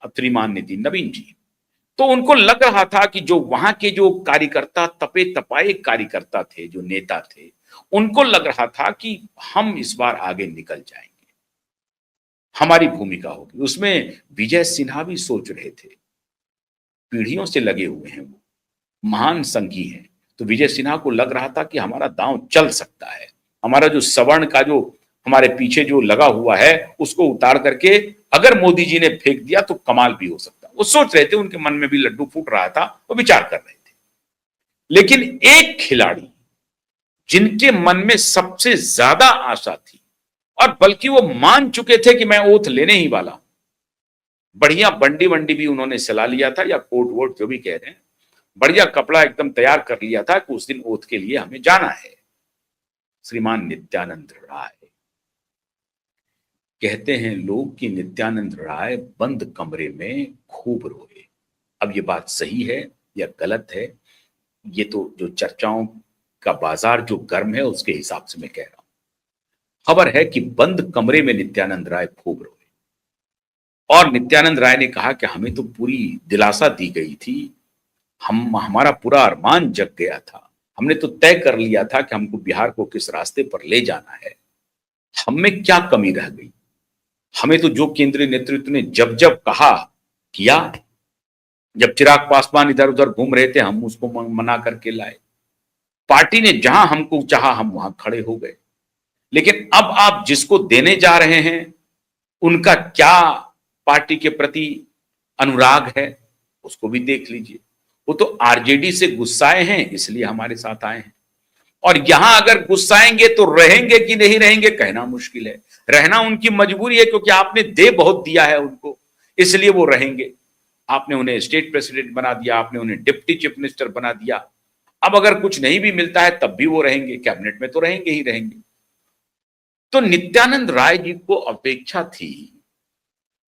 अब श्रीमान नितिन नवीन जी, तो उनको लग रहा था कि जो वहां के जो कार्यकर्ता, तपे तपाए कार्यकर्ता थे, जो नेता थे, उनको लग रहा था कि हम इस बार आगे निकल जाएंगे, हमारी भूमिका होगी उसमें। विजय सिन्हा भी सोच रहे थे, पीढ़ियों से लगे हुए हैं, वो महान संघी हैं, तो विजय सिन्हा को लग रहा था कि हमारा दांव चल सकता है, हमारा जो सवर्ण का जो हमारे पीछे जो लगा हुआ है उसको उतार करके अगर मोदी जी ने फेंक दिया तो कमाल भी हो सकता है। वो सोच रहे थे, उनके मन में भी लड्डू फूट रहा था, वो विचार कर रहे थे। लेकिन एक खिलाड़ी जिनके मन में सबसे ज्यादा आशा थी, और बल्कि वो मान चुके थे कि मैं ओथ लेने ही वाला हूं, बढ़िया बंडी वंडी भी उन्होंने सला लिया था, या कोट वोट जो भी कह रहे हैं, बढ़िया कपड़ा एकदम तैयार कर लिया था कि उस दिन ओथ के लिए हमें जाना है। श्रीमान नित्यानंद राय, कहते हैं लोग कि नित्यानंद राय बंद कमरे में खूब रोए। अब ये बात सही है या गलत है, ये तो जो चर्चाओं का बाजार जो गर्म है उसके हिसाब से मैं कह रहा हूं। खबर है कि बंद कमरे में नित्यानंद राय खूब रोए, और नित्यानंद राय ने कहा कि हमें तो पूरी दिलासा दी गई थी, हमारा पूरा अरमान जग गया था, हमने तो तय कर लिया था कि हमको बिहार को किस रास्ते पर ले जाना है, हम में क्या कमी रह गई। हमें तो जो केंद्रीय नेतृत्व ने जब जब कहा किया, जब चिराग पासवान इधर उधर घूम रहे थे हम उसको मना करके लाए, पार्टी ने जहां हमको चाहा हम वहां खड़े हो गए। लेकिन अब आप जिसको देने जा रहे हैं उनका क्या पार्टी के प्रति अनुराग है उसको भी देख लीजिए। वो तो आरजेडी से गुस्साए हैं इसलिए हमारे साथ आए हैं, और यहां अगर गुस्साएंगे तो रहेंगे कि नहीं रहेंगे कहना मुश्किल है। रहना उनकी मजबूरी है, क्योंकि आपने दे बहुत दिया है उनको, इसलिए वो रहेंगे। आपने उन्हें स्टेट प्रेसिडेंट बना दिया, आपने उन्हें डिप्टी चीफ मिनिस्टर बना दिया, अब अगर कुछ नहीं भी मिलता है तब भी वो रहेंगे, कैबिनेट में तो रहेंगे ही रहेंगे। तो नित्यानंद राय जी को अपेक्षा थी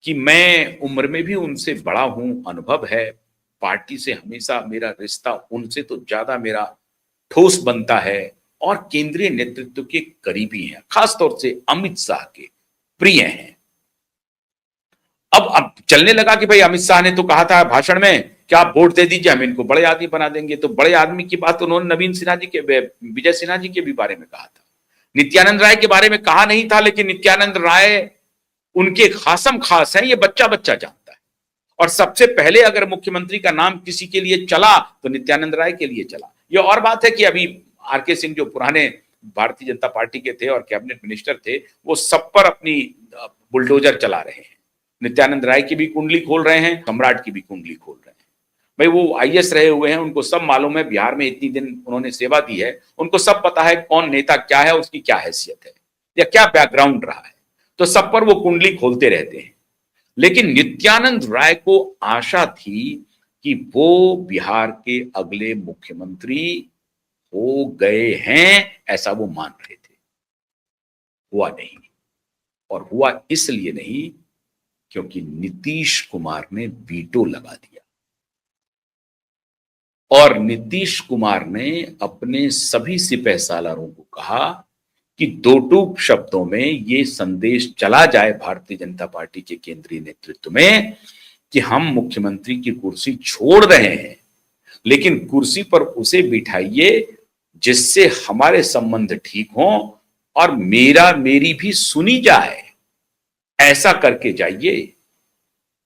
कि मैं उम्र में भी उनसे बड़ा हूं, अनुभव है, पार्टी से हमेशा मेरा रिश्ता उनसे तो ज्यादा मेरा ठोस बनता है, और केंद्रीय नेतृत्व के करीबी हैं, खासतौर से अमित शाह के प्रिय हैं। अब चलने लगा कि भाई अमित शाह ने तो कहा था भाषण में कि आप वोट दे दीजिए, हम इनको बड़े आदमी बना देंगे। तो बड़े आदमी की बात उन्होंने नवीन सिन्हा जी के, विजय सिन्हा जी के भी बारे में कहा था, नित्यानंद राय के बारे में कहा नहीं था, लेकिन नित्यानंद राय उनके खासम खास हैं, ये बच्चा बच्चा जानता है। और सबसे पहले अगर मुख्यमंत्री का नाम किसी के लिए चला तो नित्यानंद राय के लिए चला। ये और बात है कि अभी आरके सिंह जो पुराने भारतीय जनता पार्टी के थे और कैबिनेट मिनिस्टर थे, वो सब पर अपनी बुलडोजर चला रहे हैं। नित्यानंद राय की भी कुंडली खोल रहे हैं, सम्राट की भी कुंडली खोल रहे हैं। भाई वो आईएएस रहे हुए हैं, उनको सब मालूम है, बिहार में इतनी दिन उन्होंने सेवा दी है, उनको सब पता है कौन नेता क्या है, उसकी क्या हैसियत है या क्या बैकग्राउंड रहा है, तो सब पर वो कुंडली खोलते रहते हैं। लेकिन नित्यानंद राय को आशा थी कि वो बिहार के अगले मुख्यमंत्री हो गए हैं, ऐसा वो मान रहे थे। हुआ नहीं, और हुआ इसलिए नहीं क्योंकि नीतीश कुमार ने वीटो लगा दिया, और नीतीश कुमार ने अपने सभी सिपह सालारों को कहा कि दो टूक शब्दों में ये संदेश चला जाए भारतीय जनता पार्टी के केंद्रीय नेतृत्व में कि हम मुख्यमंत्री की कुर्सी छोड़ रहे हैं, लेकिन कुर्सी पर उसे बिठाइए जिससे हमारे संबंध ठीक हों और मेरी भी सुनी जाए, ऐसा करके जाइए।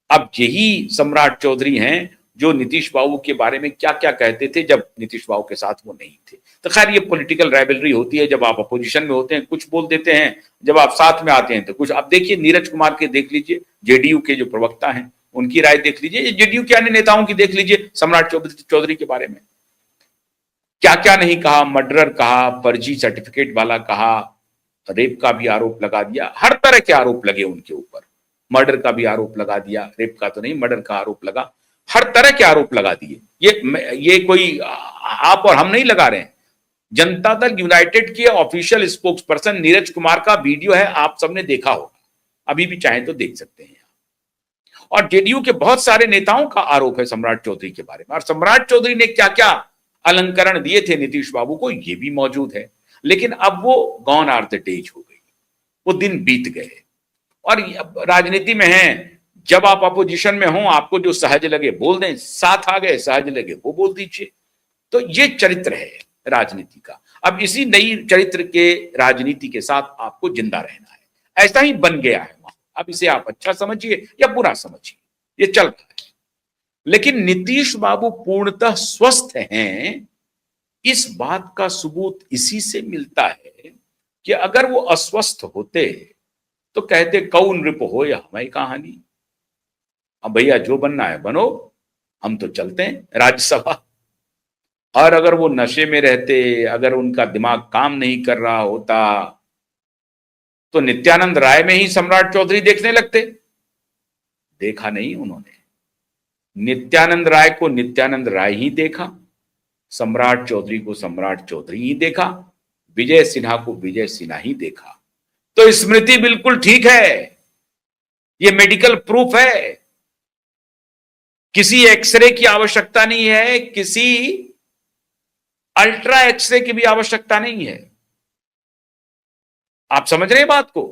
अब यही सम्राट चौधरी हैं जो नीतीश बाबू के बारे में क्या क्या कहते थे जब नीतीश बाबू के साथ वो नहीं थे। तो खैर ये पॉलिटिकल राइवलरी होती है, जब आप अपोजिशन में होते हैं कुछ बोल देते हैं, जब आप साथ में आते हैं तो कुछ। आप देखिए नीरज कुमार के देख लीजिए, जेडीयू के जो प्रवक्ता हैं उनकी राय देख लीजिए, जेडीयू के अन्य नेताओं की देख लीजिए, सम्राट चौधरी के बारे में क्या क्या नहीं कहा, मर्डरर कहा, फर्जी सर्टिफिकेट वाला कहा, रेप का भी आरोप लगा दिया, हर तरह के आरोप लगे उनके ऊपर, मर्डर का भी आरोप लगा दिया, रेप का तो नहीं मर्डर का आरोप लगा, हर तरह के आरोप लगा दिए। ये कोई आप और हम नहीं लगा रहे हैं, जनता दल यूनाइटेड के official spokes person Neeraj Kumar का वीडियो है, आप सबने देखा होगा, अभी भी चाहे तो देख सकते हैं। और जेडीयू के बहुत सारे नेताओं का आरोप है सम्राट चौधरी के बारे में, और सम्राट चौधरी ने क्या क्या अलंकरण दिए थे नीतीश बाबू को ये भी मौजूद है। लेकिन अब वो गॉन आर द डेज हो गई, वो दिन बीत गए, और राजनीति में है जब आप अपोजिशन में हो, आपको जो सहज लगे बोल दें, साथ आ गए सहज लगे वो बोल दीजिए। तो ये चरित्र है राजनीति का। अब इसी नई चरित्र के राजनीति के साथ आपको जिंदा रहना है। ऐसा ही बन गया है वहां। अब इसे आप अच्छा समझिए या बुरा समझिए, ये चल रहा है। लेकिन नीतीश बाबू पूर्णतः स्वस्थ हैं, इस बात का सबूत इसी से मिलता है कि अगर वो अस्वस्थ होते तो कहते कौन रिप हो या हमारी कहानी, अब भैया जो बनना है बनो, हम तो चलते हैं राज्यसभा। और अगर वो नशे में रहते, अगर उनका दिमाग काम नहीं कर रहा होता, तो नित्यानंद राय में ही सम्राट चौधरी देखने लगते। देखा नहीं उन्होंने। नित्यानंद राय को नित्यानंद राय ही देखा, सम्राट चौधरी को सम्राट चौधरी ही देखा, विजय सिन्हा को विजय सिन्हा ही देखा। तो स्मृति बिल्कुल ठीक है, ये मेडिकल प्रूफ है। किसी एक्सरे की आवश्यकता नहीं है, किसी अल्ट्रा एक्सरे की भी आवश्यकता नहीं है। आप समझ रहे हैं बात को?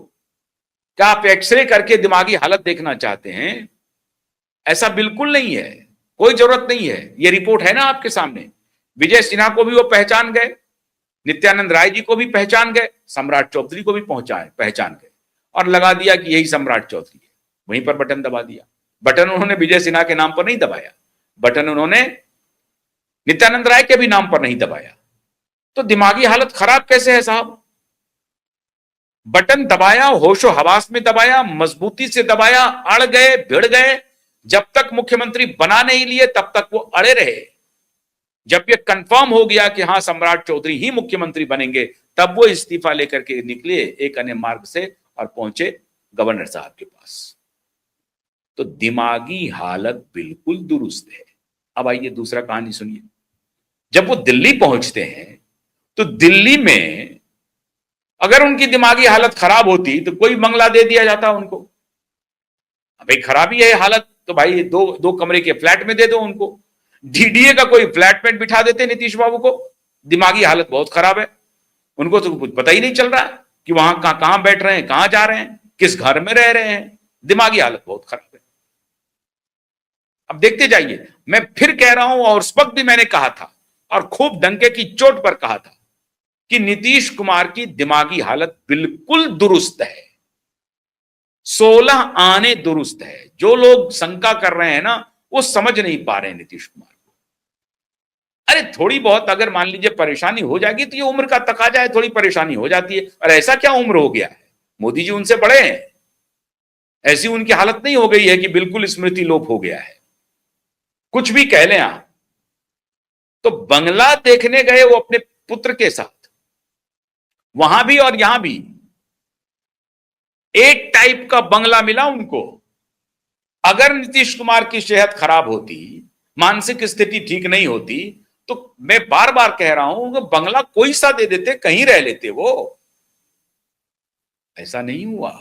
क्या आप एक्सरे करके दिमागी हालत देखना चाहते हैं? ऐसा बिल्कुल नहीं है, कोई जरूरत नहीं है। यह रिपोर्ट है ना आपके सामने। विजय सिन्हा को भी वो पहचान गए, नित्यानंद राय जी को भी पहचान गए, सम्राट चौधरी को भी पहचान गए, और लगा दिया कि यही सम्राट चौधरी है। वहीं पर बटन दबा दिया। बटन उन्होंने विजय सिन्हा के नाम पर नहीं दबाया, बटन उन्होंने नित्यानंद राय के भी नाम पर नहीं दबाया। तो दिमागी हालत खराब कैसे है साहब? बटन दबाया, होशो हवास में दबाया, मजबूती से दबाया, अड़ गए, भिड़ गए। जब तक मुख्यमंत्री बना नहीं लिए तब तक वो अड़े रहे। जब ये कंफर्म हो गया कि हां सम्राट चौधरी ही मुख्यमंत्री बनेंगे, तब वो इस्तीफा लेकर के निकले एक अन्य मार्ग से और पहुंचे गवर्नर साहब के पास। तो दिमागी हालत बिल्कुल दुरुस्त है। अब आइए दूसरा कहानी सुनिए। जब वो दिल्ली पहुंचते हैं तो दिल्ली में अगर उनकी दिमागी हालत खराब होती तो कोई बंगला दे दिया जाता उनको। भाई खराबी है हालत तो भाई दो कमरे के फ्लैट में दे दो उनको। डीडीए का कोई फ्लैटमेट बिठा देते नीतीश बाबू को। दिमागी हालत बहुत खराब है, उनको तो कुछ पता ही नहीं चल रहा है कि वहां कहां बैठ रहे हैं, कहां जा रहे हैं, किस घर में रह रहे हैं। दिमागी हालत बहुत खराब है। अब देखते जाइए, मैं फिर कह रहा हूं और उस वक्त भी मैंने कहा था और खूब डंके की चोट पर कहा था कि नीतीश कुमार की दिमागी हालत बिल्कुल दुरुस्त है। 16 आने दुरुस्त है। जो लोग शंका कर रहे हैं ना, वो समझ नहीं पा रहे हैं नीतीश कुमार को। अरे थोड़ी बहुत अगर मान लीजिए परेशानी हो जाएगी तो ये उम्र का तकाजा है, थोड़ी परेशानी हो जाती है। और ऐसा क्या उम्र हो गया है? मोदी जी उनसे बड़े हैं। ऐसी उनकी हालत नहीं हो गई है कि बिल्कुल स्मृति लोप हो गया है। कुछ भी कह लें आप। तो बंगला देखने गए वो अपने पुत्र के साथ, वहां भी और यहां भी एक टाइप का बंगला मिला उनको। अगर नीतीश कुमार की सेहत खराब होती, मानसिक स्थिति ठीक नहीं होती, तो मैं बार बार कह रहा हूं कि बंगला कोई सा दे देते, कहीं रह लेते वो। ऐसा नहीं हुआ।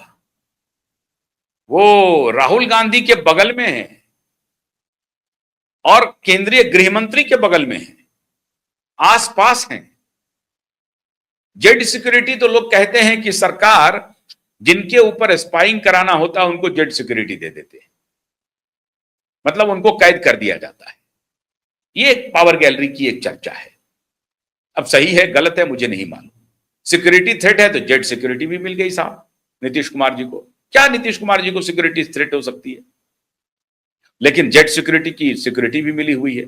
वो राहुल गांधी के बगल में है और केंद्रीय गृह मंत्री के बगल में है, आसपास हैं। जेड सिक्योरिटी तो लोग कहते हैं कि सरकार जिनके ऊपर स्पाइंग कराना होता है उनको जेड सिक्योरिटी दे देते हैं, मतलब उनको कैद कर दिया जाता है। ये एक पावर गैलरी की एक चर्चा है। अब सही है गलत है मुझे नहीं मालूम। सिक्योरिटी थ्रेट है तो जेड सिक्योरिटी भी मिल गई साहब नीतीश कुमार जी को। क्या नीतीश कुमार जी को सिक्योरिटी थ्रेट हो सकती है? लेकिन जेड सिक्योरिटी की सिक्योरिटी भी मिली हुई है।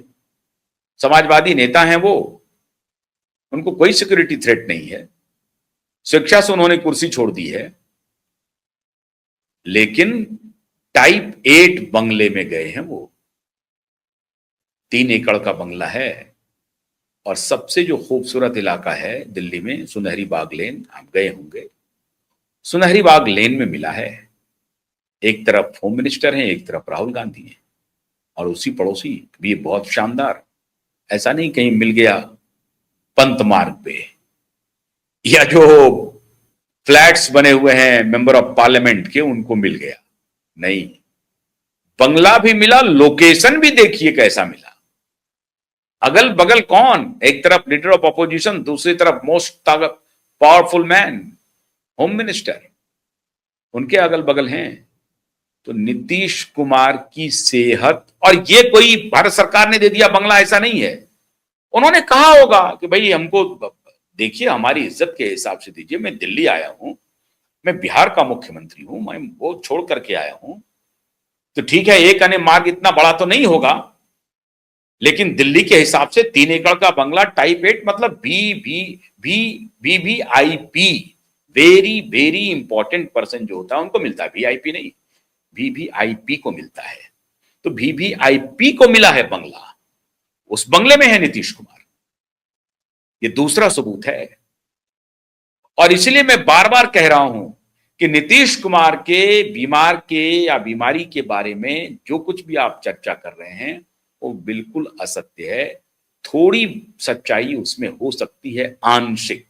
समाजवादी नेता हैं वो, उनको कोई सिक्योरिटी थ्रेट नहीं है। शिक्षा से उन्होंने कुर्सी छोड़ दी है। लेकिन टाइप 8 बंगले में गए हैं वो। 3 एकड़ का बंगला है और सबसे जो खूबसूरत इलाका है दिल्ली में, सुनहरी बाग लेन, आप गए होंगे। सुनहरी बाग लेन में मिला है। एक तरफ होम मिनिस्टर हैं, एक तरफ राहुल गांधी हैं, और उसी पड़ोसी भी बहुत शानदार। ऐसा नहीं कहीं मिल गया पंत मार्ग पे, या जो फ्लैट्स बने हुए हैं मेंबर ऑफ पार्लियामेंट के उनको मिल गया। नहीं, बंगला भी मिला, लोकेशन भी देखिए कैसा मिला। अगल बगल कौन? एक तरफ लीडर ऑफ अपोजिशन, दूसरी तरफ most powerful man, home minister, उनके अगल बगल हैं। तो नीतीश कुमार की सेहत, और ये कोई भारत सरकार ने दे दिया बंगला ऐसा नहीं है, उन्होंने कहा होगा कि भाई हमको देखिए हमारी इज्जत के हिसाब से दीजिए, मैं दिल्ली आया हूं, मैं बिहार का मुख्यमंत्री हूं, मैं वो छोड़ करके आया हूं, तो ठीक है एक अने मार्ग इतना बड़ा तो नहीं होगा, लेकिन दिल्ली के हिसाब से 3 एकड़ का बंगला टाइप 8 मतलब VVIP, very very important person जो होता है उनको मिलता है, VIP नहीं, VVIP को मिलता है। तो VVIP को मिला है बंगला, उस बंगले में है नीतीश कुमार, ये दूसरा सबूत है। और इसलिए मैं बार बार कह रहा हूं कि नीतीश कुमार के बीमार के या बीमारी के बारे में जो कुछ भी आप चर्चा कर रहे हैं वो बिल्कुल असत्य है। थोड़ी सच्चाई उसमें हो सकती है, आंशिक,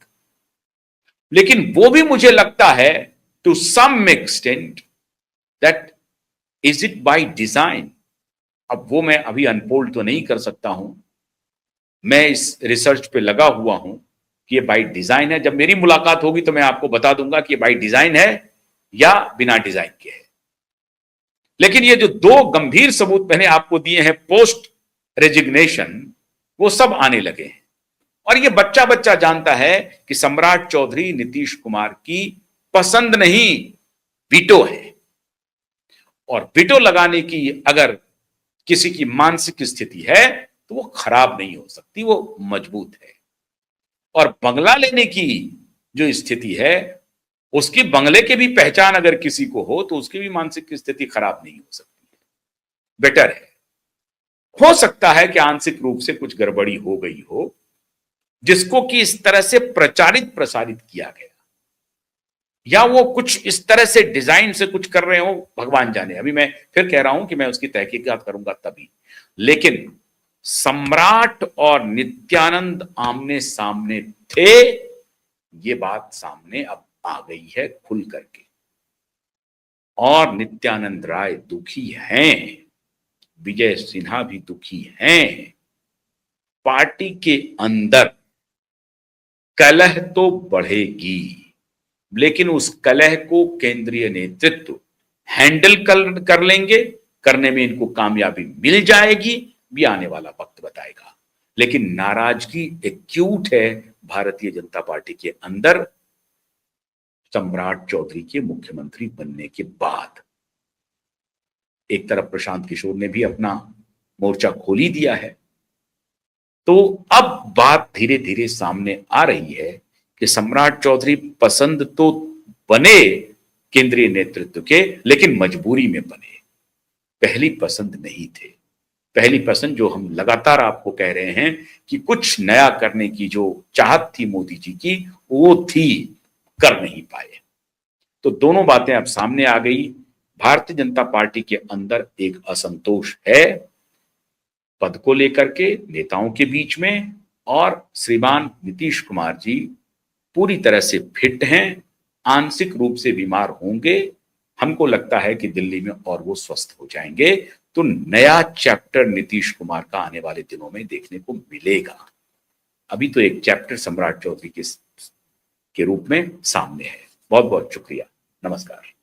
लेकिन वो भी मुझे लगता है to some extent that is it by design. अब वो मैं अभी अनफोल्ड तो नहीं कर सकता हूं, मैं इस रिसर्च पे लगा हुआ हूं कि ये बाय डिजाइन है। जब मेरी मुलाकात होगी तो मैं आपको बता दूंगा कि ये बाय डिजाइन है या बिना डिजाइन के है। लेकिन ये जो 2 गंभीर सबूत मैंने आपको दिए हैं पोस्ट रेजिग्नेशन, वो सब आने लगे हैं। और ये बच्चा बच्चा जानता है कि सम्राट चौधरी नीतीश कुमार की पसंद नहीं, वीटो है। और वीटो लगाने की अगर किसी की मानसिक स्थिति है तो वो खराब नहीं हो सकती, वो मजबूत है। और बंगला लेने की जो स्थिति है, उसकी बंगले की भी पहचान अगर किसी को हो तो उसकी भी मानसिक स्थिति खराब नहीं हो सकती है, बेटर है। हो सकता है कि आंशिक रूप से कुछ गड़बड़ी हो गई हो, जिसको कि इस तरह से प्रचारित प्रसारित किया गया, या वो कुछ इस तरह से डिजाइन से कुछ कर रहे हो, भगवान जाने। अभी मैं फिर कह रहा हूं कि मैं उसकी तहकीकात करूंगा तभी। लेकिन सम्राट और नित्यानंद आमने सामने थे, ये बात सामने अब आ गई है खुल करके। और नित्यानंद राय दुखी हैं, विजय सिन्हा भी दुखी हैं। पार्टी के अंदर कलह तो बढ़ेगी, लेकिन उस कलह को केंद्रीय नेतृत्व हैंडल कर लेंगे, करने में इनको कामयाबी मिल जाएगी, भी आने वाला वक्त बताएगा। लेकिन नाराजगी एक्यूट है भारतीय जनता पार्टी के अंदर सम्राट चौधरी के मुख्यमंत्री बनने के बाद। एक तरफ प्रशांत किशोर ने भी अपना मोर्चा खोल ही दिया है, तो अब बात धीरे धीरे सामने आ रही है कि सम्राट चौधरी पसंद तो बने केंद्रीय नेतृत्व के, लेकिन मजबूरी में बने, पहली पसंद नहीं थे। पहली पसंद जो हम लगातार आपको कह रहे हैं कि कुछ नया करने की जो चाहत थी मोदी जी की, वो थी, कर नहीं पाए। तो दोनों बातें अब सामने आ गई। भारतीय जनता पार्टी के अंदर एक असंतोष है पद को लेकर के नेताओं के बीच में, और श्रीमान नीतीश कुमार जी पूरी तरह से फिट हैं, आंशिक रूप से बीमार होंगे, हमको लगता है कि दिल्ली में और वो स्वस्थ हो जाएंगे। तो नया चैप्टर नीतीश कुमार का आने वाले दिनों में देखने को मिलेगा। अभी तो एक चैप्टर सम्राट चौधरी के रूप में सामने है। बहुत बहुत शुक्रिया, नमस्कार।